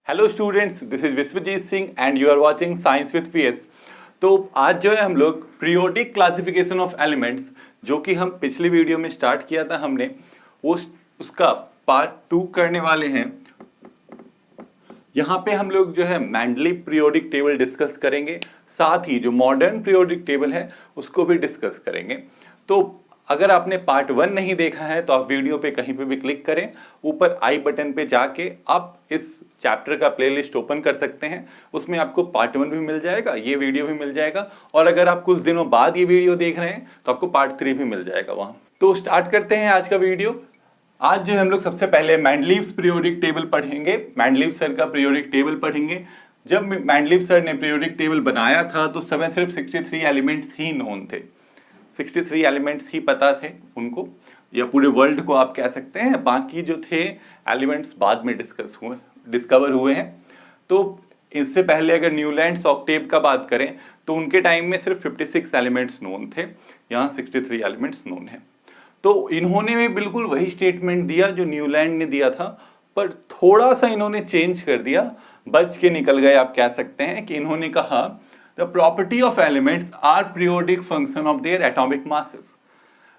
Hello students, this is Vishwajeet Singh and you are watching science with P S. तो आज जो है हम लोग पीरियोडिक क्लासिफिकेशन ऑफ एलिमेंट्स, जो कि हम पिछली वीडियो में स्टार्ट किया था हमने, वो उसका पार्ट 2 करने वाले हैं। यहाँ पे हम लोग जो है मैंडलीव पीरियोडिक टेबल डिस्कस करेंगे, साथ ही जो मॉडर्न पीरियोडिक टेबल है उसको भी डिस्कस करेंगे। तो अगर आपने पार्ट 1 नहीं देखा है तो आप वीडियो पे कहीं पे भी क्लिक करें, ऊपर आई बटन पे जाके आप इस चैप्टर का प्लेलिस्ट ओपन कर सकते हैं। उसमें आपको पार्ट 1 भी मिल जाएगा, ये वीडियो भी मिल जाएगा, और अगर आप कुछ दिनों बाद ये वीडियो देख रहे हैं तो आपको पार्ट 3 भी मिल जाएगा वहाँ। तो स्टार्ट करते हैं आज का वीडियो। आज जो हम लोग सबसे पहले मैंडलीव्स पीरियोडिक टेबल पढ़ेंगे, मैंडलीव सर का पीरियोडिक टेबल पढ़ेंगे। जब मैंडलीव सर ने पीरियोडिक टेबल बनाया था तो समय सिर्फ 63 एलिमेंट्स ही नोन थे, 63 एलिमेंट्स ही पता थे उनको, या पूरे वर्ल्ड को आप कह सकते हैं। बाकी जो थे एलिमेंट्स बाद में डिस्कवर हुए हैं। तो इससे पहले अगर न्यूलैंड्स ऑक्टेव का बात करें तो उनके टाइम में सिर्फ 56 एलिमेंट्स नोन थे, यहाँ 63 एलिमेंट्स नोन है। तो इन्होंने भी बिल्कुल वही स्टेटमेंट दिया जो न्यूलैंड ने दिया था, पर थोड़ा सा इन्होंने चेंज कर दिया, बच के निकल गए आप कह सकते हैं। कि इन्होंने कहा the property of elements are periodic function of their atomic masses.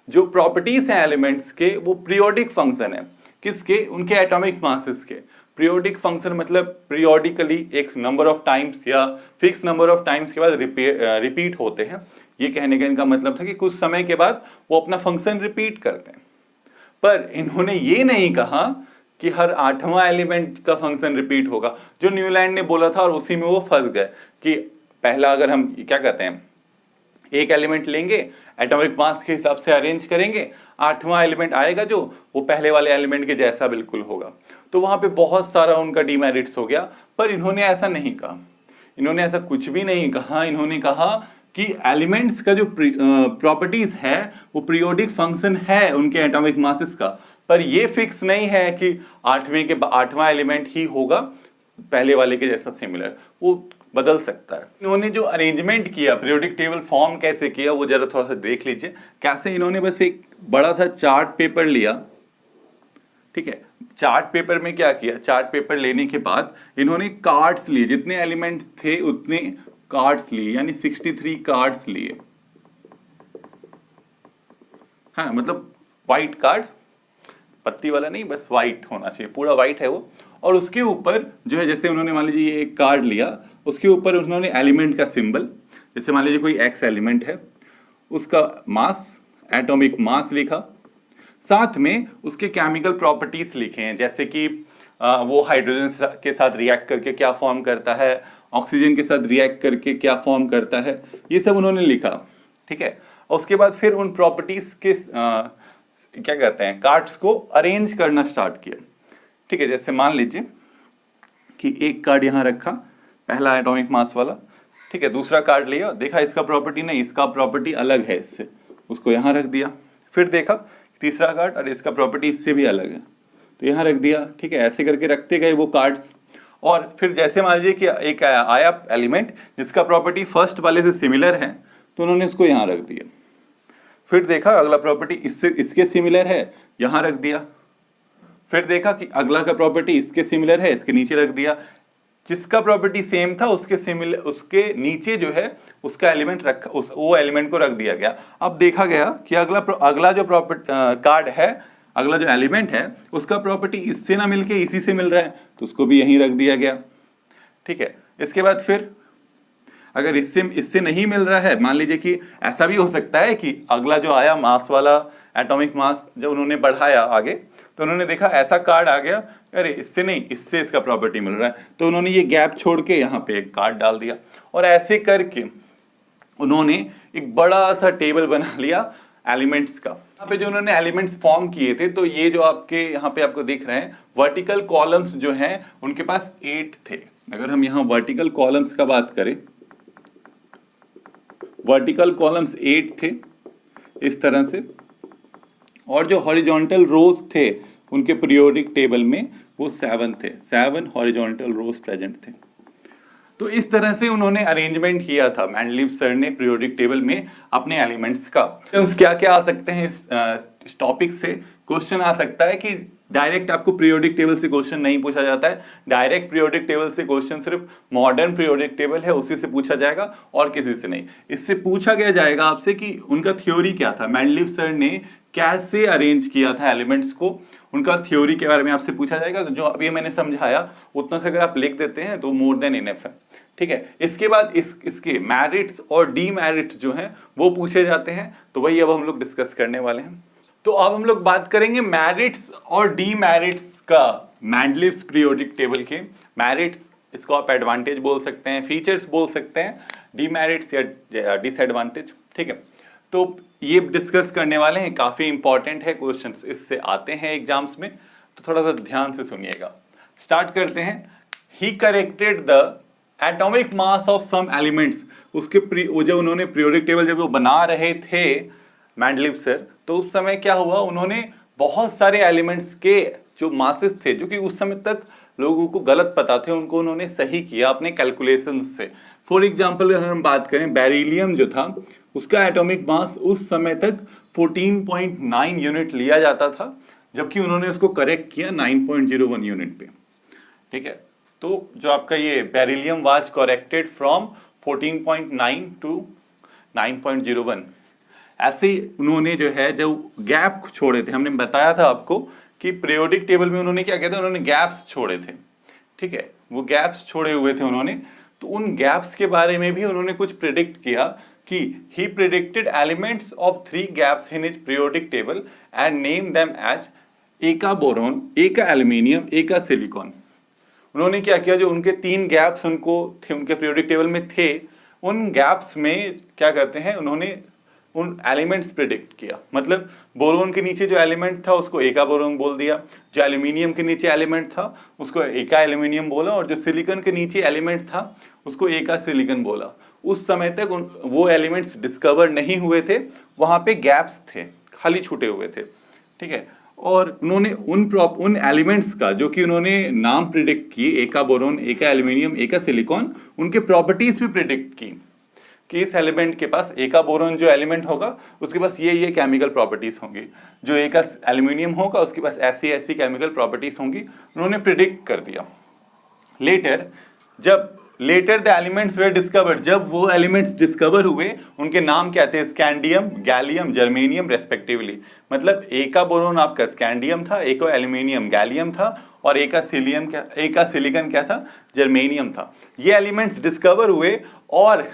जो प्रॉपर्टीज हैं एलिमेंट्स के वो पीरियोडिक फंक्शन है, किसके? उनके एटॉमिक मासेस के। पीरियोडिक फंक्शन मतलब पीरियोडिकली एक नंबर ऑफ टाइम्स या फिक्स नंबर ऑफ टाइम्स के बाद रिपीट होते हैं। ये कहने का इनका मतलब था कि कुछ समय के बाद वो अपना फंक्शन रिपीट करते हैं। पर इन्होंने ये नहीं कहा कि हर 8वां एलिमेंट का फंक्शन रिपीट होगा, जो न्यूलैंड ने बोला था, और उसी में वो फंस गए। कि पहला अगर हम क्या कहते हैं, एक एलिमेंट लेंगे, एटॉमिक मास के हिसाब से अरेंज करेंगे, 8वां एलिमेंट आएगा जो वो पहले वाले एलिमेंट के जैसा बिल्कुल होगा। तो वहां पे बहुत सारा उनका डीमेरिट्स हो गया। पर इन्होंने ऐसा नहीं कहा, इन्होंने ऐसा कुछ भी नहीं कहा। इन्होंने कहा कि एलिमेंट्स का जो प्रॉपर्टीज है वो पीरियोडिक फंक्शन है उनके एटॉमिक मासेस का, पर ये फिक्स नहीं है कि 8वां एलिमेंट ही होगा पहले वाले के जैसा सिमिलर, वो बदल सकता है। इन्होंने जो अरेंजमेंट किया, पीरियोडिक टेबल फॉर्म कैसे किया वो जरा थोड़ा सा देख लीजिए। कैसे इन्होंने बस एक बड़ा सा चार्ट पेपर लिया, ठीक है। चार्ट पेपर में क्या किया, चार्ट पेपर लेने के बाद इन्होंने कार्ड्स लिए, जितने एलिमेंट थे उतने कार्ड्स लिए, यानी 63 कार्ड्स लिए। हाँ, मतलब व्हाइट कार्ड, पत्ती वाला नहीं, बस व्हाइट होना चाहिए, पूरा व्हाइट है वो। और उसके ऊपर जो है, जैसे उन्होंने मान लीजिए ये एक कार्ड लिया, उसके ऊपर उन्होंने एलिमेंट का सिंबल, जैसे मान लीजिए कोई एक्स एलिमेंट है, उसका मास, एटॉमिक मास लिखा, साथ में उसके केमिकल प्रॉपर्टीज लिखे हैं, जैसे कि वो हाइड्रोजन के साथ रिएक्ट करके क्या फॉर्म करता है, ऑक्सीजन के साथ रिएक्ट करके क्या फॉर्म करता है, ये सब उन्होंने लिखा, ठीक है। और उसके बाद फिर उन प्रॉपर्टीज के क्या कहते हैं, कार्ड्स को अरेंज करना स्टार्ट किया, ठीक है। जैसे मान लीजिए कि एक कार्ड यहाँ रखा, पहला एटॉमिक मास वाला, ठीक है। दूसरा कार्ड लिया, देखा इसका प्रॉपर्टी नहीं, इसका प्रॉपर्टी अलग है इससे, उसको यहाँ रख दिया। फिर देखा तीसरा कार्ड, अरे इसका प्रॉपर्टी इससे भी अलग है, तो यहाँ रख दिया, ठीक है। ऐसे करके रखते गए वो कार्ड्स। और फिर जैसे मान लीजिए कि एक आया एलिमेंट जिसका प्रॉपर्टी फर्स्ट वाले से सिमिलर है, तो उन्होंने इसको यहाँ रख दिया। फिर देखा अगला प्रॉपर्टी इसके सिमिलर है, यहाँ रख दिया। फिर देखा कि अगला का प्रॉपर्टी इसके सिमिलर है, इसके नीचे रख दिया। जिसका प्रॉपर्टी सेम था उसके नीचे जो है उसका एलिमेंट रखा, वो एलिमेंट को रख दिया गया। अब देखा गया कि अगला जो कार्ड है, अगला जो एलिमेंट है, उसका प्रॉपर्टी इससे ना मिलके इसी से मिल रहा है, तो उसको भी यहीं रख दिया गया, ठीक है। इसके बाद फिर अगर इससे नहीं मिल रहा है, मान लीजिए कि ऐसा भी हो सकता है कि अगला जो आया मास वाला एटॉमिक मास, जब उन्होंने बढ़ाया आगे तो उन्होंने देखा ऐसा कार्ड आ गया, अरे इससे नहीं, इससे इसका प्रॉपर्टी मिल रहा है, तो उन्होंने ये गैप छोड़ के यहाँ पे एक कार्ड डाल दिया। और ऐसे करके उन्होंने एक बड़ा सा टेबल बना लिया एलिमेंट्स का। यहाँ पे जो उन्होंने एलिमेंट्स फॉर्म किए थे, तो ये जो आपके यहाँ पे आपको दिख रहे हैं वर्टिकल कॉलम्स जो हैं उनके पास 8 थे। अगर हम यहाँ वर्टिकल कॉलम्स का बात करें, वर्टिकल कॉलम्स 8 थे इस तरह से, और जो हॉरिजॉन्टल रोज थे उनके पीरियोडिक टेबल में वो 7 थे, 7 हॉरिजॉन्टल रोज प्रेजेंट थे। तो इस तरह से उन्होंने अरेंजमेंट किया था मैंडलीव सर ने पीरियोडिक टेबल में अपने एलिमेंट्स का। क्या क्या आ सकते हैं इस टॉपिक से? क्वेश्चन आ सकता है कि डायरेक्ट आपको पीरियोडिक टेबल से क्वेश्चन नहीं पूछा जाता है, डायरेक्ट पीरियोडिक टेबल से क्वेश्चन सिर्फ मॉडर्न पीरियोडिक टेबल है उसी से पूछा जाएगा और किसी से नहीं। इससे पूछा गया जाएगा आपसे कि उनका थ्योरी क्या था, मेंडलीव सर ने कैसे अरेंज किया था एलिमेंट्स को, उनका थ्योरी के बारे में आपसे पूछा जाएगा। तो जो अभी मैंने समझाया उतना से अगर आप लिख देते हैं तो मोर देन इनफ है, ठीक है। इसके बाद इसके मेरिट्स और डीमेरिट्स जो हैं वो पूछे जाते हैं, तो वही अब हम लोग डिस्कस करने वाले हैं। तो अब हम लोग बात करेंगे मेरिट्स और डीमेरिट्स का मेंडलीव्स पीरियोडिक टेबल के। मेरिट्स इसको आप एडवांटेज बोल सकते हैं, फीचर्स बोल सकते हैं, डीमेरिट्स या डिसएडवांटेज, ठीक है। तो ये डिस्कस करने वाले हैं, काफी इंपॉर्टेंट है, क्वेश्चंस इससे आते हैं एग्जाम्स में, तो थोड़ा सा ध्यान से सुनिएगा। स्टार्ट करते हैं। He corrected the atomic mass of some elements. उसके वो जब उन्होंने पीरियोडिक टेबल जब वो बना रहे थे मेंडलीव सर, तो उस समय क्या हुआ, उन्होंने बहुत सारे एलिमेंट्स के जो मासेस थे जो कि उस समय तक लोगों को गलत पता थे, उनको उन्होंने सही किया अपने कैलकुलेशंस से। फॉर एग्जांपल अगर हम बात करें, बेरिलियम जो था उसका एटॉमिक मास उस समय तक 14.9 यूनिट लिया जाता था, जबकि उन्होंने उसको करेक्ट किया 9.01 यूनिट पे, ठीक है। तो जो आपका ये beryllium was corrected from 14.9 to 9.01। ऐसे ही उन्होंने जो है जो गैप छोड़े थे, हमने बताया था आपको कि पीरियोडिक टेबल में उन्होंने क्या किया था, उन्होंने गैप्स छोड़े थे, ठीक है। वो गैप्स छोड़े हुए थे उन्होंने, तो उन गैप्स के बारे में भी उन्होंने कुछ प्रिडिक्ट किया कि ही predicted elements of 3 gaps in his periodic table and name them as एका बोरोन, एका एल्यूमिनियम, एका सिलिकॉन। उन्होंने क्या किया, जो उनके 3 गैप्स उनको थे उनके पीरियोडिक टेबल में थे, उन गैप्स में क्या करते हैं, उन्होंने उन एलिमेंट्स प्रिडिक्ट किया। मतलब बोरोन के नीचे जो एलिमेंट था उसको एका बोरोन बोल दिया, जो एल्यूमिनियम के नीचे एलिमेंट था उसको एका एल्यूमिनियम बोला, और जो सिलिकॉन के नीचे एलिमेंट था उसको एका सिलिकॉन बोला। उस समय तक वो एलिमेंट्स डिस्कवर नहीं हुए थे, वहां पे गैप्स थे, खाली छूटे हुए थे, ठीक है। और उन्होंने उन एलिमेंट्स का जो कि उन्होंने नाम प्रिडिक्ट किए, एका बोरोन, एका एल्यूमिनियम, एका सिलिकॉन, उनके प्रॉपर्टीज भी प्रिडिक्ट की कि इस एलिमेंट के पास एका बोरोन जो एलिमेंट होगा उसके पास ये केमिकल प्रॉपर्टीज होंगी, जो एका एल्यूमिनियम होगा उसके पास ऐसी ऐसी केमिकल प्रॉपर्टीज होंगी, उन्होंने प्रिडिक्ट कर दिया। Later the elements were discovered, जब वो एलिमेंट्स डिस्कवर हुए उनके नाम क्या थे, स्कैंडियम, गैलियम, जर्मेनियम रेस्पेक्टिवली। मतलब एका बोरोन आपका स्कैंडियम था, एका एल्यूमिनियम गैलियम था, और एका सिलिकॉन क्या था, जर्मेनियम था। ये एलिमेंट्स डिस्कवर हुए, और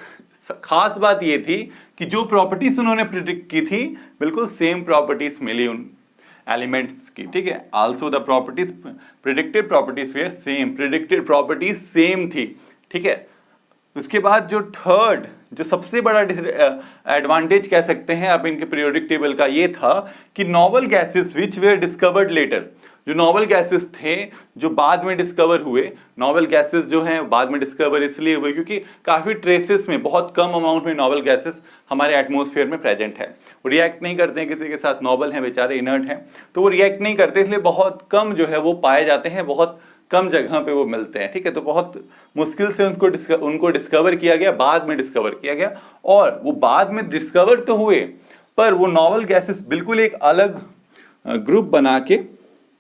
खास बात ये थी कि जो प्रॉपर्टीज उन्होंने प्रिडिक्ट की थी बिल्कुल सेम प्रॉपर्टीज मिली उन एलिमेंट्स की, ठीक है। Also the properties predicted properties were same, predicted properties same थी, ठीक है। उसके बाद जो थर्ड, जो सबसे बड़ा एडवांटेज कह सकते हैं आप इनके पीरियोडिक टेबल का, ये था कि noble gases which were discovered later, जो नॉवल गैसेस थे जो बाद में डिस्कवर हुए, नॉवल गैसेस जो हैं बाद में डिस्कवर इसलिए हुए क्योंकि काफ़ी ट्रेसेस में, बहुत कम अमाउंट में नॉवल गैसेस हमारे एटमॉस्फेयर में प्रेजेंट है। वो रिएक्ट नहीं करते हैं किसी के साथ, नॉवल हैं बेचारे, इनर्ट हैं, तो वो रिएक्ट नहीं करते, इसलिए बहुत कम जो है वो पाए जाते हैं, बहुत कम जगह पे वो मिलते हैं, ठीक है। तो बहुत मुश्किल से उनको डिस्कवर किया गया, बाद में डिस्कवर किया गया, और वो बाद में डिस्कवर तो हुए पर वो नॉवल गैसेस बिल्कुल एक अलग ग्रुप बना के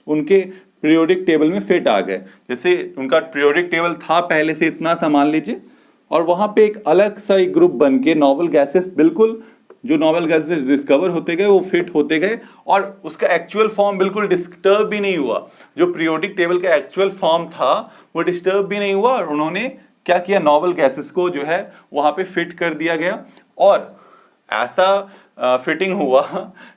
उनके पीरियोडिक टेबल में फिट आ गए। जैसे उनका पीरियोडिक टेबल था पहले से इतना सा मान लीजिए, और वहां पे एक अलग सा एक ग्रुप बन के नॉवल गैसेस, बिल्कुल जो नॉवल गैसेस डिस्कवर होते गए वो फिट होते गए, और उसका एक्चुअल फॉर्म बिल्कुल डिस्टर्ब भी नहीं हुआ। जो पीरियोडिक टेबल का एक्चुअल फॉर्म था वो डिस्टर्ब भी नहीं हुआ, और उन्होंने क्या किया, नॉवल गैसेस को जो है वहां पे फिट कर दिया गया, और ऐसा फिटिंग हुआ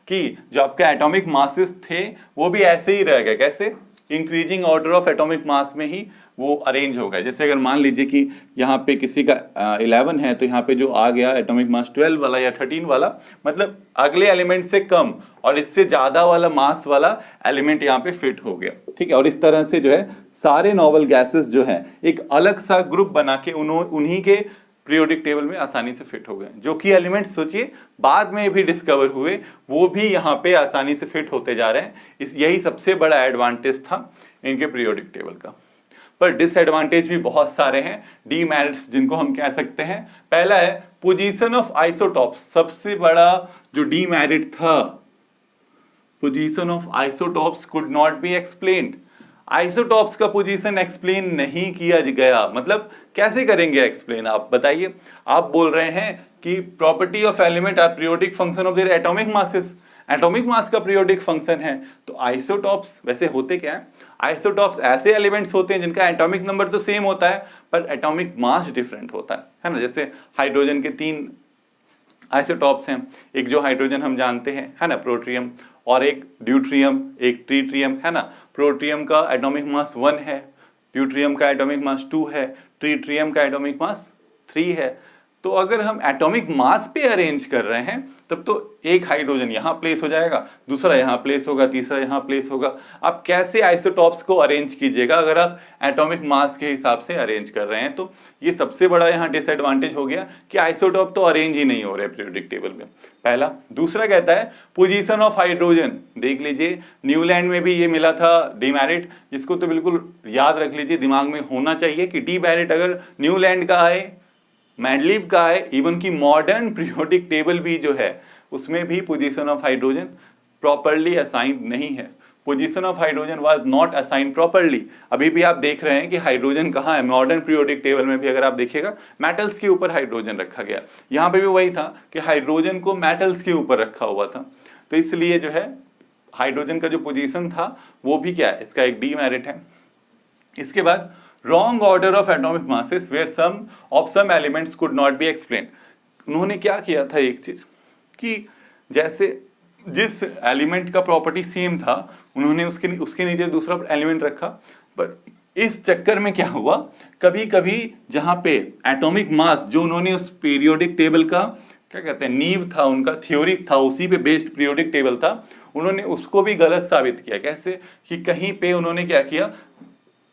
कि जो आपके एटॉमिक मासेस थे वो भी ऐसे ही रह गए। कैसे, increasing order of atomic mass में ही वो अरेंज हो गए। जैसे अगर मान लीजिए कि यहाँ पे किसी का 11 है, तो यहाँ पे जो आ गया एटॉमिक मास 12 वाला या 13 वाला, मतलब अगले एलिमेंट से कम और इससे ज्यादा वाला मास वाला एलिमेंट यहाँ पे फिट हो गया, ठीक है। और इस तरह से जो है सारे नॉवल गैसेस जो है एक अलग सा ग्रुप बना के उन्हीं के पीरियोडिक टेबल में आसानी से फिट हो गए। जो कि एलिमेंट्स सोचिए बाद में भी डिस्कवर हुए वो भी यहाँ पे आसानी से फिट होते जा रहे हैं। यही सबसे बड़ा एडवांटेज था इनके पीरियोडिक टेबल का। पर डिसएडवांटेज भी बहुत सारे हैं, डीमेरिट्स जिनको हम कह सकते हैं। पहला है पोजीशन ऑफ आइसोटॉप्स। सबसे बड़ा जो डीमेरिट था position of isotopes could not be explained. Isotopes का पोजीशन एक्सप्लेन नहीं किया गया, मतलब कैसे करेंगे एक्सप्लेन आप बताइए। आप बोल रहे हैं कि property of element are periodic function of their atomic masses, atomic mass का पीरियोडिक फंक्शन है। तो आइसोटॉप्स वैसे होते क्या है, आइसोटॉप्स ऐसे एलिमेंट्स होते हैं जिनका एटॉमिक नंबर तो सेम होता है पर एटॉमिक मास डिफरेंट होता है ना। जैसे हाइड्रोजन के 3 आइसोटॉप्स हैं, एक जो हाइड्रोजन हम जानते हैं है ना प्रोट्रियम, और एक ड्यूट्रियम, एक ट्रीट्रियम है ना। प्रोट्रियम का एटॉमिक मास 1 है, ड्यूट्रियम का एटॉमिक मास 2 है, ट्रीट्रियम का एटॉमिक मास 3 है। तो अगर हम एटॉमिक मास पे अरेंज कर रहे हैं तब तो एक हाइड्रोजन यहाँ प्लेस हो जाएगा, दूसरा यहाँ प्लेस होगा, तीसरा यहाँ प्लेस होगा। आप कैसे आइसोटॉप्स को अरेंज कीजिएगा अगर आप एटॉमिक मास के हिसाब से अरेंज कर रहे हैं। तो ये सबसे बड़ा यहाँ डिसएडवांटेज हो गया कि आइसोटॉप तो अरेंज ही नहीं हो रहे पीरियोडिक टेबल में, पहला। दूसरा कहता है पोजीशन ऑफ हाइड्रोजन, देख लीजिए न्यूलैंड में भी ये मिला था डीमेरिट, जिसको तो बिल्कुल याद रख लीजिए, दिमाग में होना चाहिए कि डीमेरिट अगर न्यूलैंड का आए, मैंडलीव का है, इवन की मॉडर्न पीरियोडिक टेबल भी जो है उसमें भी position of hydrogen properly assigned नहीं है। Position of hydrogen was not assigned properly. अभी भी आप देख रहे हैं कि हाइड्रोजन कहाँ है, मॉडर्न पीरियोडिक टेबल में भी अगर आप देखिएगा मेटल्स के ऊपर हाइड्रोजन रखा गया, यहाँ पे भी वही था कि हाइड्रोजन को मेटल्स के ऊपर रखा हुआ था। तो इसलिए जो है हाइड्रोजन का जो पोजीशन था वो भी क्या है, इसका एक डीमेरिट है। इसके बाद wrong order of atomic masses where some of some elements could not be explained। उन्होंने क्या किया था एक चीज कि जैसे जिस एलिमेंट का प्रॉपर्टी सेम था उन्होंने उसके नीचे दूसरा एलिमेंट रखा, पर इस चक्कर में क्या हुआ, कभी कभी जहां पे एटॉमिक मास जो उन्होंने उस पीरियोडिक टेबल का क्या कहते हैं नींव था, उनका थ्योरी था, उसी पे बेस्ड पीरियोडिक टेबल था, उन्होंने उसको भी गलत साबित किया। कैसे कि कहीं पे उन्होंने क्या किया,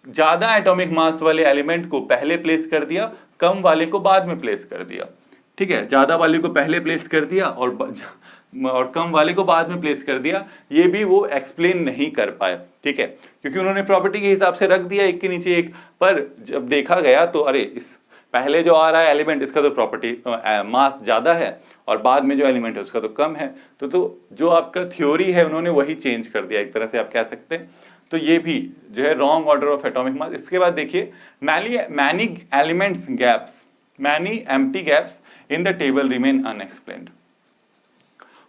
ज्यादा एटॉमिक मास वाले एलिमेंट को पहले प्लेस कर दिया, कम वाले को बाद में प्लेस कर दिया। ठीक है, ज्यादा वाले को पहले प्लेस कर दिया और कम वाले को बाद में प्लेस कर दिया। ये भी वो एक्सप्लेन नहीं कर पाए, ठीक है, क्योंकि उन्होंने प्रॉपर्टी के हिसाब से रख दिया एक के नीचे एक, पर जब देखा गया तो अरे इस पहले जो आ रहा है एलिमेंट इसका तो प्रॉपर्टी मास ज्यादा है और बाद में जो एलिमेंट है उसका तो कम है। तो जो आपका थ्योरी है उन्होंने वही चेंज कर दिया, एक तरह से आप कह सकते हैं। तो ये भी जो है wrong order of atomic mass. इसके बाद देखिए many elements gaps, many empty gaps in the table remain unexplained.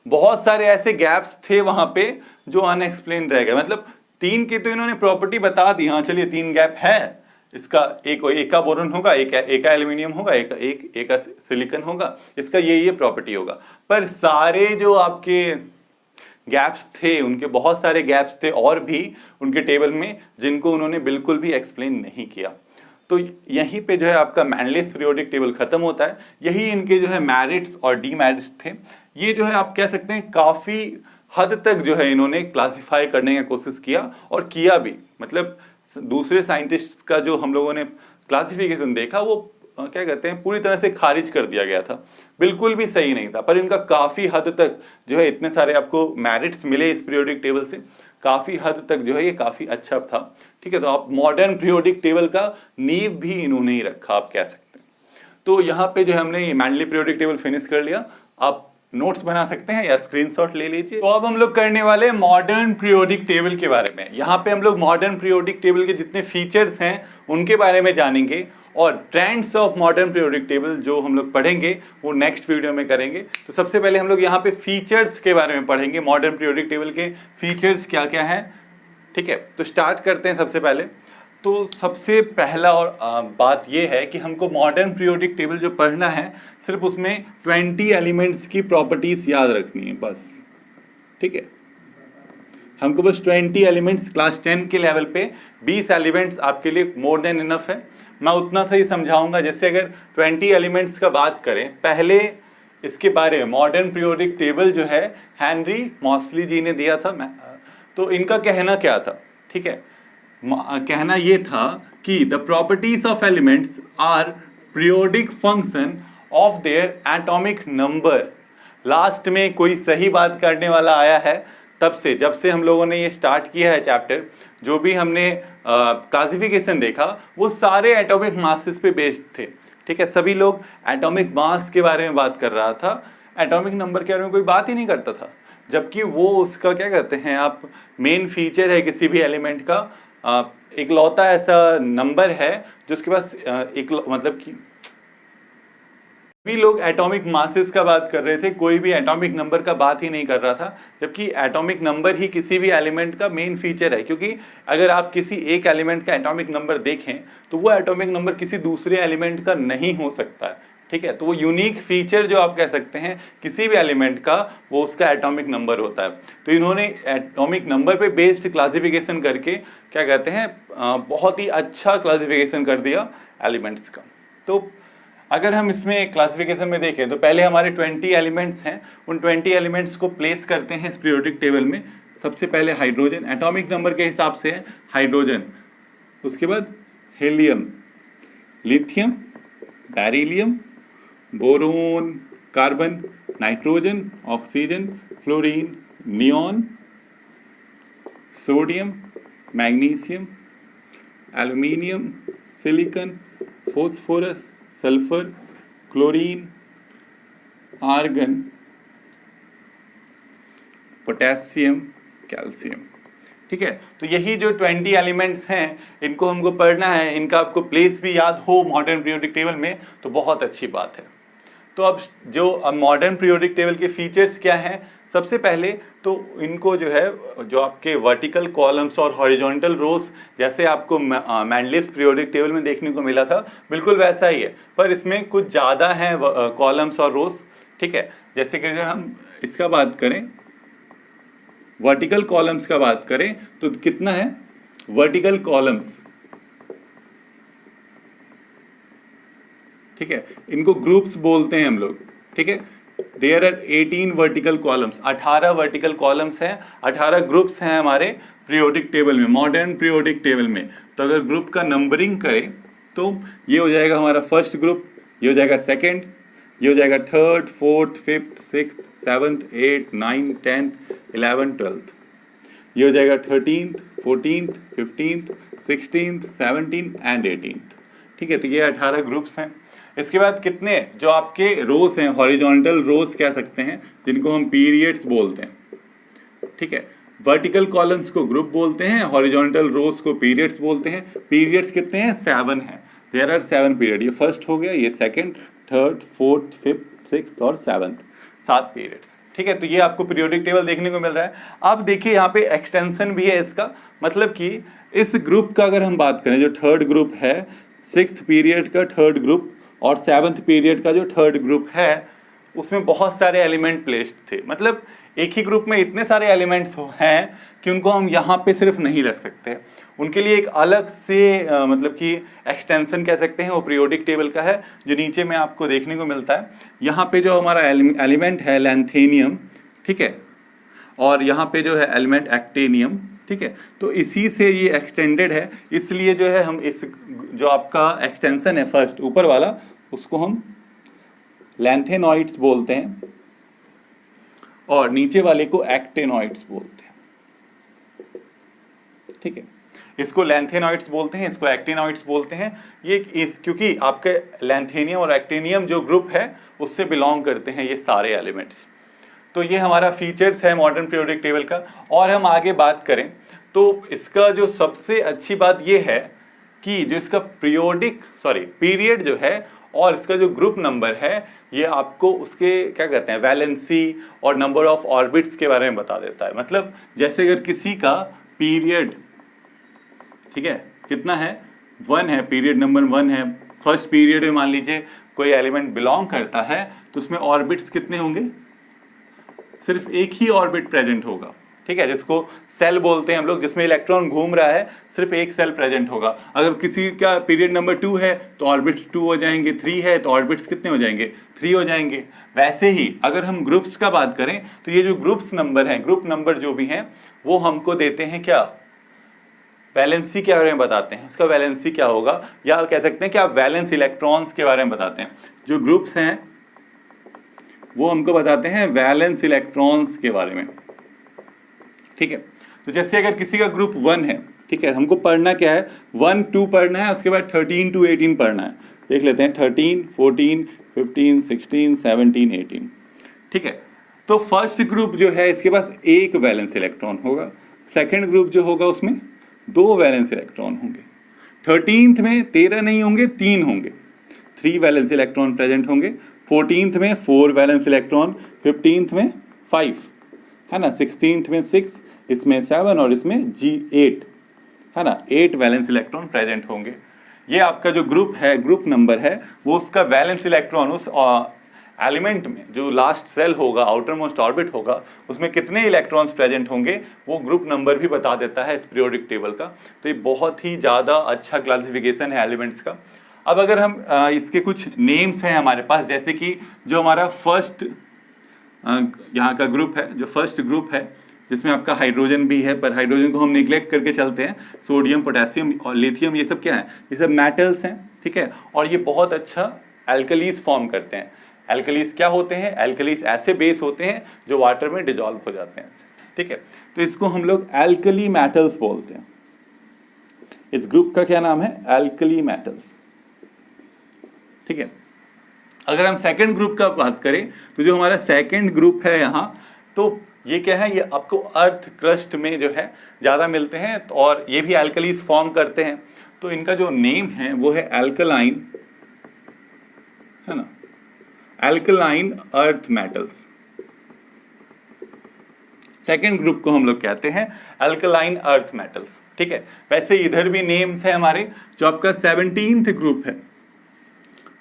बहुत सारे ऐसे गैप्स थे वहां पे जो अनएक्सप्लेन्ड रह गए। मतलब 3 की तो इन्होंने प्रॉपर्टी बता दी, हाँ चलिए 3 गैप है, इसका एक का बोरॉन होगा, एक का एल्यूमिनियम होगा, एक का सिलिकॉन होगा, इसका ये प्रॉपर्टी होगा। पर सारे जो आपके गैप्स थे, उनके बहुत सारे गैप्स थे और भी उनके टेबल में जिनको उन्होंने बिल्कुल भी एक्सप्लेन नहीं किया। तो यहीं पे जो है आपका मैंडलीव पीरियोडिक टेबल खत्म होता है। यही इनके जो है मेरिट्स और डीमेरिट्स थे। ये जो है आप कह सकते हैं काफी हद तक जो है इन्होंने क्लासिफाई करने की कोशिश किया और किया भी। मतलब दूसरे साइंटिस्ट का जो हम लोगों ने क्लासिफिकेशन देखा वो क्या कहते हैं पूरी तरह से खारिज कर दिया गया था, बिल्कुल भी सही नहीं था। पर इनका काफी हद तक जो है इतने सारे आपको मेरिट्स मिले इस पीरियोडिक टेबल से, काफी हद तक जो है ये काफी अच्छा था। ठीक है, तो आप मॉडर्न पीरियोडिक टेबल का नींव भी इन्होंने ही रखा, आप कह सकते हैं। तो यहाँ पे जो है हमने मैंडलीव पीरियोडिक टेबल फिनिश कर लिया। आप नोट्स बना सकते हैं या स्क्रीनशॉट ले लीजिए। तो अब हम लोग करने वाले मॉडर्न पीरियोडिक टेबल के बारे में। यहाँ पे हम लोग मॉडर्न पीरियोडिक टेबल के जितने फीचर्स हैं उनके बारे में जानेंगे और trends of modern periodic table जो हम लोग पढ़ेंगे वो नेक्स्ट वीडियो में करेंगे। तो सबसे पहले हम लोग यहाँ पे फीचर्स के बारे में पढ़ेंगे, मॉडर्न पीरियोडिक टेबल के फीचर्स क्या क्या हैं। ठीक है, तो स्टार्ट करते हैं। सबसे पहले तो सबसे पहला और बात ये है कि हमको मॉडर्न पीरियोडिक टेबल जो पढ़ना है सिर्फ उसमें 20 एलिमेंट्स की प्रॉपर्टीज याद रखनी है बस। ठीक है, हमको बस 20 एलिमेंट्स, क्लास 10 के लेवल पे 20 एलिमेंट्स आपके लिए मोर देन इनफ है। मैं उतना सही समझाऊंगा। जैसे अगर 20 एलिमेंट्स का बात करें, पहले इसके बारे में मॉडर्न पीरियोडिक टेबल जो है हेनरी मॉसली जी ने दिया था। तो इनका कहना क्या था, ठीक है, कहना ये था कि the properties of elements are periodic function of their atomic number. Last में कोई सही बात करने वाला आया है तब से, जब से हम लोगों ने ये स्टार्ट किया है चैप्टर, जो भी हमने क्लासिफिकेशन देखा वो सारे एटॉमिक मासेस पे बेस्ड थे। ठीक है, सभी लोग एटॉमिक मास के बारे में बात कर रहा था, एटॉमिक नंबर के बारे में कोई बात ही नहीं करता था। जबकि वो उसका क्या कहते हैं आप, मेन फीचर है किसी भी एलिमेंट का, इकलौता ऐसा नंबर है जो उसके पास मतलब कि भी लोग एटॉमिक मासेस का बात कर रहे थे, कोई भी एटॉमिक नंबर का बात ही नहीं कर रहा था, जबकि एटॉमिक नंबर ही किसी भी एलिमेंट का मेन फीचर है। क्योंकि अगर आप किसी एक एलिमेंट का एटॉमिक नंबर देखें तो वो एटॉमिक नंबर किसी दूसरे एलिमेंट का नहीं हो सकता है, ठीक है। तो वो यूनिक फीचर जो आप कह सकते हैं किसी भी एलिमेंट का, वो उसका एटॉमिक नंबर होता है। तो इन्होंने एटॉमिक नंबर पे बेस्ड क्लासिफिकेशन करके क्या कहते हैं, बहुत ही अच्छा क्लासिफिकेशन कर दिया एलिमेंट्स का। तो अगर हम इसमें क्लासिफिकेशन में देखें तो पहले हमारे 20 एलिमेंट्स हैं, उन 20 एलिमेंट्स को प्लेस करते हैं इस पीरियोडिक टेबल में। सबसे पहले हाइड्रोजन, एटॉमिक नंबर के हिसाब से है हाइड्रोजन, उसके बाद helium, lithium, beryllium, boron, carbon, nitrogen, oxygen, fluorine, neon, sodium, magnesium, aluminium, silicon, phosphorus, sulphur, chlorine, argon, potassium, calcium, ठीक है। तो यही जो 20 एलिमेंट्स हैं इनको हमको पढ़ना है, इनका आपको प्लेस भी याद हो मॉडर्न पीरियोडिक टेबल में तो बहुत अच्छी बात है। तो अब मॉडर्न पीरियोडिक टेबल के फीचर्स क्या हैं, सबसे पहले तो इनको जो है, जो आपके वर्टिकल कॉलम्स और हॉरिजॉन्टल रोज जैसे आपको मेंडलीव्स पीरियोडिक टेबल में देखने को मिला था, बिल्कुल वैसा ही है, पर इसमें कुछ ज़्यादा है कॉलम्स और रोज, ठीक है। जैसे कि अगर हम इसका बात करें, वर्टिकल कॉलम्स का बात करें तो कितना है, वर्टिकल कॉलम्स, ठीक है, इनको ग्रुप्स बोलते हैं हम लोग, ठीक है। There are 18 vertical columns, 18 vertical columns हैं, 18 ग्रुप्स हैं हमारे पीरियोडिक टेबल में, मॉडर्न पीरियोडिक टेबल में। तो अगर ग्रुप का नंबरिंग करें तो ये हो जाएगा हमारा फर्स्ट ग्रुप, ये हो जाएगा सेकंड, ये हो जाएगा third, fourth, fifth, sixth, seventh, 8, 9, 10th, 11th, 12th, ये हो जाएगा 13th, 14th, 15th, 16th, 17th and 18th, ठीक है। तो ये 18 ग्रुप्स हैं। इसके बाद कितने जो आपके रोज हैं, हॉरिजॉन्टल रोज कह सकते हैं, जिनको हम पीरियड्स बोलते हैं, ठीक है। वर्टिकल कॉलम्स को ग्रुप बोलते हैं, हॉरिजॉन्टल रोज को पीरियड्स बोलते हैं। पीरियड्स कितने हैं, 7 हैं, देयर आर 7 पीरियड। ये फर्स्ट हो गया, ये second, third, fourth, fifth, sixth और 7th, 7 पीरियड्स, ठीक है। तो ये आपको पीरियोडिक टेबल देखने को मिल रहा है। अब देखिए यहाँ पे एक्सटेंशन भी है इसका, मतलब कि इस ग्रुप का अगर हम बात करें, जो थर्ड ग्रुप है, 6th पीरियड का थर्ड ग्रुप और 7th पीरियड का जो थर्ड ग्रुप है, उसमें बहुत सारे एलिमेंट प्लेस्ड थे। मतलब एक ही ग्रुप में इतने सारे एलिमेंट्स हैं कि उनको हम यहाँ पे सिर्फ नहीं रख सकते, उनके लिए एक अलग से मतलब कि एक्सटेंशन कह सकते हैं, वो पीरियोडिक टेबल का है, जो नीचे में आपको देखने को मिलता है। यहाँ पे जो हमारा एलिमेंट है लैंथेनियम, ठीक है, और यहाँ पे जो है एलिमेंट एक्टेनियम, ठीक है। तो इसी से ये एक्सटेंडेड है, इसलिए जो है हम इस जो आपका एक्सटेंशन है फर्स्ट ऊपर वाला, उसको हम लैंथेनॉइड्स बोलते हैं और नीचे वाले को एक्टेनॉइड्स बोलते हैं, ठीक है। इसको लैंथेनॉइड्स बोलते हैं, इसको एक्टेनॉइड्स बोलते हैं। ये क्योंकि आपके लैंथेनियम और एक्टेनियम जो ग्रुप है उससे बिलोंग करते हैं ये सारे एलिमेंट्स। तो ये हमारा फीचर्स है मॉडर्न पीरियोडिक टेबल का। और हम आगे बात करें तो इसका जो सबसे अच्छी बात ये है कि जो इसका पीरियड जो है और इसका जो ग्रुप नंबर है, ये आपको उसके क्या कहते हैं, वैलेंसी और नंबर ऑफ ऑर्बिट्स के बारे में बता देता है। मतलब जैसे अगर किसी का पीरियड, ठीक है, कितना है, 1 है, पीरियड नंबर 1 है, फर्स्ट पीरियड में मान लीजिए कोई एलिमेंट बिलोंग करता है, तो उसमें ऑर्बिट्स कितने होंगे, सिर्फ एक ही ऑर्बिट प्रेजेंट होगा, ठीक है, जिसको सेल बोलते हैं हम लोग, जिसमें इलेक्ट्रॉन घूम रहा है, सिर्फ एक सेल प्रेजेंट होगा। अगर किसी का पीरियड नंबर 2 है तो ऑर्बिट्स 2 हो जाएंगे, 3 है तो ऑर्बिट्स कितने हो जाएंगे, 3 हो जाएंगे। वैसे ही अगर हम ग्रुप्स का बात करें तो ये जो ग्रुप्स नंबर हैं, ग्रुप नंबर जो भी हैं, वो हमको देते हैं क्या, वैलेंसी के बारे में बताते हैं, उसका वैलेंसी क्या होगा, या कह सकते हैं कि आप वैलेंस इलेक्ट्रॉन्स के बारे में बताते हैं। जो ग्रुप्स हैं वो हमको बताते हैं वैलेंस इलेक्ट्रॉन्स के बारे में, ठीक है। तो जैसे अगर किसी का ग्रुप 1 है, ठीक है, हमको पढ़ना क्या है, 1, 2 पढ़ना है, उसके बाद 13 to 18 पढ़ना है। देख लेते हैं 13, 14, 15, 16, 17, 18, ठीक है। तो फर्स्ट ग्रुप जो है इसके पास एक वैलेंस इलेक्ट्रॉन होगा, सेकंड ग्रुप जो होगा उसमें 2 वैलेंस इलेक्ट्रॉन होंगे, 13th में 13 नहीं होंगे, 3 होंगे, 3 वैलेंस इलेक्ट्रॉन प्रेजेंट होंगे, 14th में 4 वैलेंस इलेक्ट्रॉन, 15th में 5 है ना, 16th में 6, इसमें 7 और इसमें G8 है ना, 8 वैलेंस इलेक्ट्रॉन प्रेजेंट होंगे। ये आपका जो ग्रुप है, ग्रुप नंबर है, वो उसका वैलेंस इलेक्ट्रॉन उस एलिमेंट में जो लास्ट सेल होगा, आउटर मोस्ट ऑर्बिट होगा, उसमें कितने इलेक्ट्रॉन्स प्रेजेंट होंगे वो ग्रुप नंबर भी बता देता है इस पीरियोडिक टेबल का। तो ये बहुत ही ज़्यादा अच्छा क्लासिफिकेशन है एलिमेंट्स का। अब अगर हम इसके कुछ नेम्स हैं हमारे पास, जैसे कि जो हमारा फर्स्ट यहाँ का ग्रुप है, जो फर्स्ट ग्रुप है जिसमें आपका हाइड्रोजन भी है, पर हाइड्रोजन को हम निग्लेक्ट करके चलते हैं, सोडियम, पोटेशियम और लिथियम, ये सब क्या है, ये सब मेटल्स हैं, ठीक है। और ये बहुत अच्छा एल्कलीज फॉर्म करते हैं। एल्कलीज क्या होते हैं, एल्कलीज ऐसे बेस होते हैं जो वाटर में डिजॉल्व हो जाते हैं, ठीक है। तो इसको हम लोग एल्कली मेटल्स बोलते हैं। इस ग्रुप का क्या नाम है, एल्कली मेटल्स, ठीक है। अगर हम सेकंड ग्रुप का बात करें तो जो हमारा सेकंड ग्रुप है यहाँ, तो ये क्या है, ये आपको अर्थ क्रस्ट में जो है ज़्यादा मिलते हैं और ये भी एल्कलीज फॉर्म करते हैं। तो इनका जो नेम है वो है एल्कलाइन, है ना, alkaline earth metals. Second group को हम लोग कहते हैं एल्कलाइन अर्थ मेटल्स, ठीक है। वैसे इधर भी नेम्स है हमारे। जो आपका 17th ग्रुप है,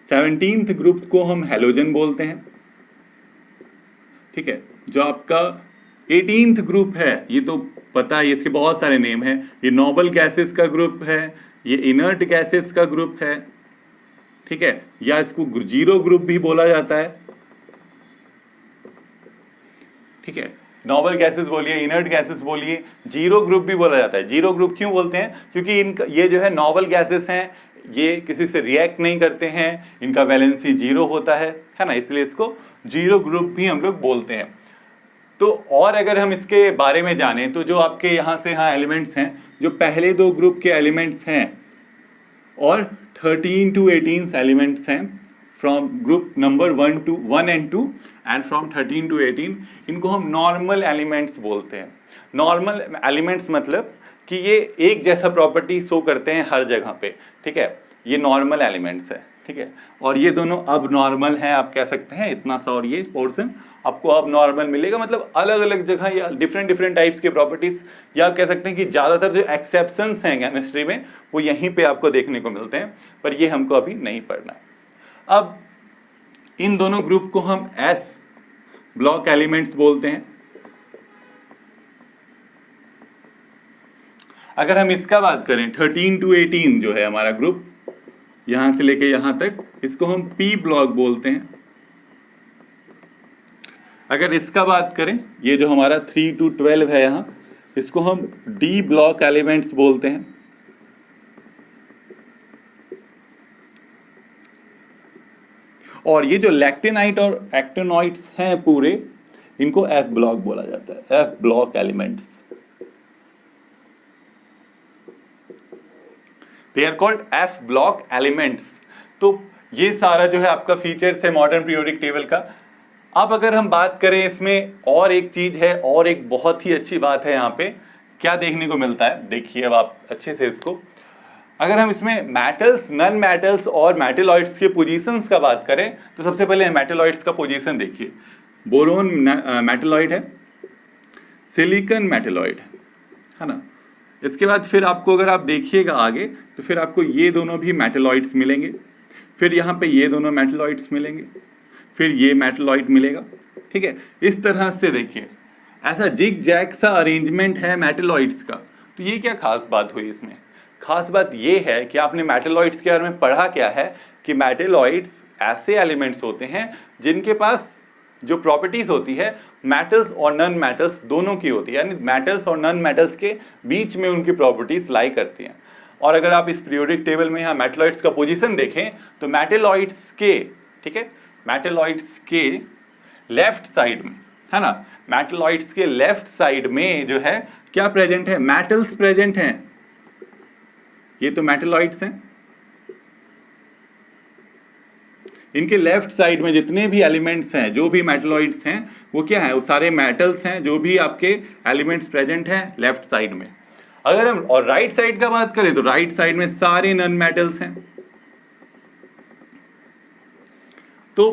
17th ग्रुप को हम हैलोजन बोलते हैं, ठीक है। जो आपका 18th ग्रुप है, ये तो पता है, इसके बहुत सारे नेम हैं। ये नोबल गैसेस का ग्रुप है, ये इनर्ट गैसेस का ग्रुप है, ठीक है, या इसको जीरो ग्रुप भी बोला जाता है, ठीक है। नोबल गैसेस बोलिए, इनर्ट गैसेस बोलिए, जीरो ग्रुप भी बोला जाता है। जीरो ग्रुप क्यों बोलते हैं, क्योंकि इनका ये जो है नोबल गैसेस हैं, ये किसी से रिएक्ट नहीं करते हैं, इनका वैलेंसी जीरो होता है ना, इसलिए इसको जीरो ग्रुप भी हम लोग बोलते हैं। तो और अगर हम इसके बारे में जानें तो जो आपके यहाँ से यहाँ एलिमेंट्स हैं, जो पहले 2 ग्रुप के एलिमेंट्स हैं और 13 to 18 एलिमेंट्स हैं from group number 1 and 2 and from 13 to 18, इनको हम नॉर्मल एलिमेंट्स बोलते हैं। नॉर्मल एलिमेंट्स मतलब कि ये एक जैसा प्रॉपर्टी शो करते हैं हर जगह पे, ठीक है, ये नॉर्मल एलिमेंट्स है, ठीक है। और ये दोनों अब नॉर्मल हैं, आप कह सकते हैं, इतना सा और ये पोर्शन आपको अब नॉर्मल मिलेगा, मतलब अलग अलग जगह या डिफरेंट टाइप्स के प्रॉपर्टीज, या आप कह सकते हैं कि ज़्यादातर जो एक्सेप्शंस हैं केमिस्ट्री में वो यहीं पे आपको देखने को मिलते हैं, पर ये हमको अभी नहीं पढ़ना है। अब इन दोनों ग्रुप को हम एस ब्लॉक एलिमेंट्स बोलते हैं। अगर हम इसका बात करें 13 to 18 जो है हमारा ग्रुप, यहां से लेके यहां तक, इसको हम पी ब्लॉक बोलते हैं। अगर इसका बात करें, ये जो हमारा 3 to 12 है यहाँ, इसको हम डी ब्लॉक एलिमेंट्स बोलते हैं। और ये जो लैक्टिनाइट और एक्टिनॉइड्स हैं पूरे, इनको एफ ब्लॉक बोला जाता है, F block elements. They are called F block elements. तो ये सारा जो है आपका फीचर्स है मॉडर्न पीरियोडिक टेबल का। अब अगर हम बात करें इसमें और एक चीज है, और एक बहुत ही अच्छी बात है, यहाँ पे क्या देखने को मिलता है, देखिए अब आप अच्छे से इसको। अगर हम इसमें मेटल्स, नन मेटल्स और मेटेलॉइड्स के पोजीशंस का बात करें तो सबसे पहले मेटेलॉइड्स का पोजीशन देखिए। बोरोन मेटेलॉइड है, सिलिकॉन मेटेलॉइड है ना। इसके बाद फिर आपको अगर आप देखिएगा आगे तो फिर आपको ये दोनों भी मेटेलॉइड्स मिलेंगे, फिर यहाँ पे ये दोनों मेटेलॉइड्स मिलेंगे, फिर ये मेटेलॉइड मिलेगा, ठीक है। इस तरह से देखिए, ऐसा जिग जैग सा अरेंजमेंट है मेटेलॉइड्स का। तो ये क्या खास बात हुई इसमें? खास बात ये है कि आपने मेटेलॉइड्स के बारे में पढ़ा क्या है कि मेटेलॉइड्स ऐसे एलिमेंट्स होते हैं जिनके पास जो प्रॉपर्टीज होती है मेटल्स और नन मेटल्स दोनों की होती है, यानी मेटल्स और नन मेटल्स के बीच में उनकी प्रॉपर्टीज लाई करती हैं। और अगर आप इस पीरियोडिक टेबल में यहाँ मेटेलॉइड्स का पोजीशन देखें तो मेटेलॉइड्स के, ठीक है, मेटेलॉइड्स के लेफ्ट साइड में, है ना, मेटेलॉइड्स के लेफ्ट साइड में जो है क्या प्रेजेंट है, मेटल्स प्रेजेंट हैं। ये तो मेटेलॉइड्स हैं, इनके लेफ्ट साइड में जितने भी एलिमेंट्स हैं, जो भी मेटेलॉइड्स हैं, वो क्या है, वो सारे मेटल्स हैं जो भी आपके एलिमेंट्स प्रेजेंट हैं लेफ्ट साइड में। अगर हम और राइट साइड का बात करें तो राइट साइड में सारे नॉन मेटल्स हैं। तो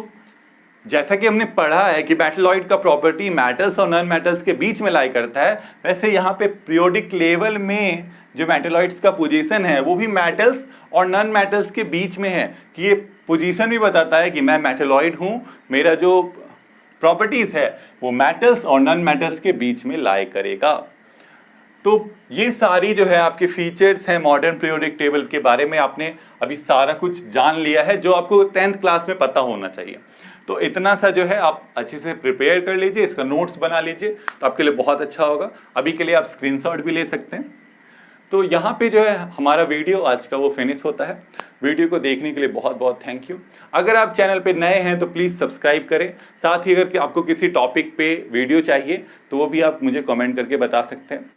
जैसा कि हमने पढ़ा है कि मेटलॉइड का प्रॉपर्टी मेटल्स और नॉन मेटल्स के बीच में लाई करता है, वैसे यहाँ पे पीरियोडिक लेवल में जो मेटलॉइड्स का पोजीशन है वो भी मेटल्स और नॉन मेटल्स के बीच में है, कि ये पोजीशन भी बताता है कि मैं मेटलॉइड हूँ, मेरा जो प्रॉपर्टीज है वो मेटल्स और नॉन मेटल्स के बीच में लाई करेगा। तो ये सारी जो है आपके फीचर्स हैं मॉडर्न पीरियोडिक टेबल के बारे में, आपने अभी सारा कुछ जान लिया है जो आपको 10th क्लास में पता होना चाहिए। तो इतना सा जो है आप अच्छे से प्रिपेयर कर लीजिए, इसका नोट्स बना लीजिए, तो आपके लिए बहुत अच्छा होगा। अभी के लिए आप स्क्रीनशॉट भी ले सकते हैं। तो यहाँ पे जो है हमारा वीडियो आज का वो फिनिश होता है। वीडियो को देखने के लिए बहुत बहुत थैंक यू। अगर आप चैनल पे नए हैं तो प्लीज़ सब्सक्राइब करें। साथ ही अगर आपको किसी टॉपिक पे वीडियो चाहिए तो वो भी आप मुझे कमेंट करके बता सकते हैं।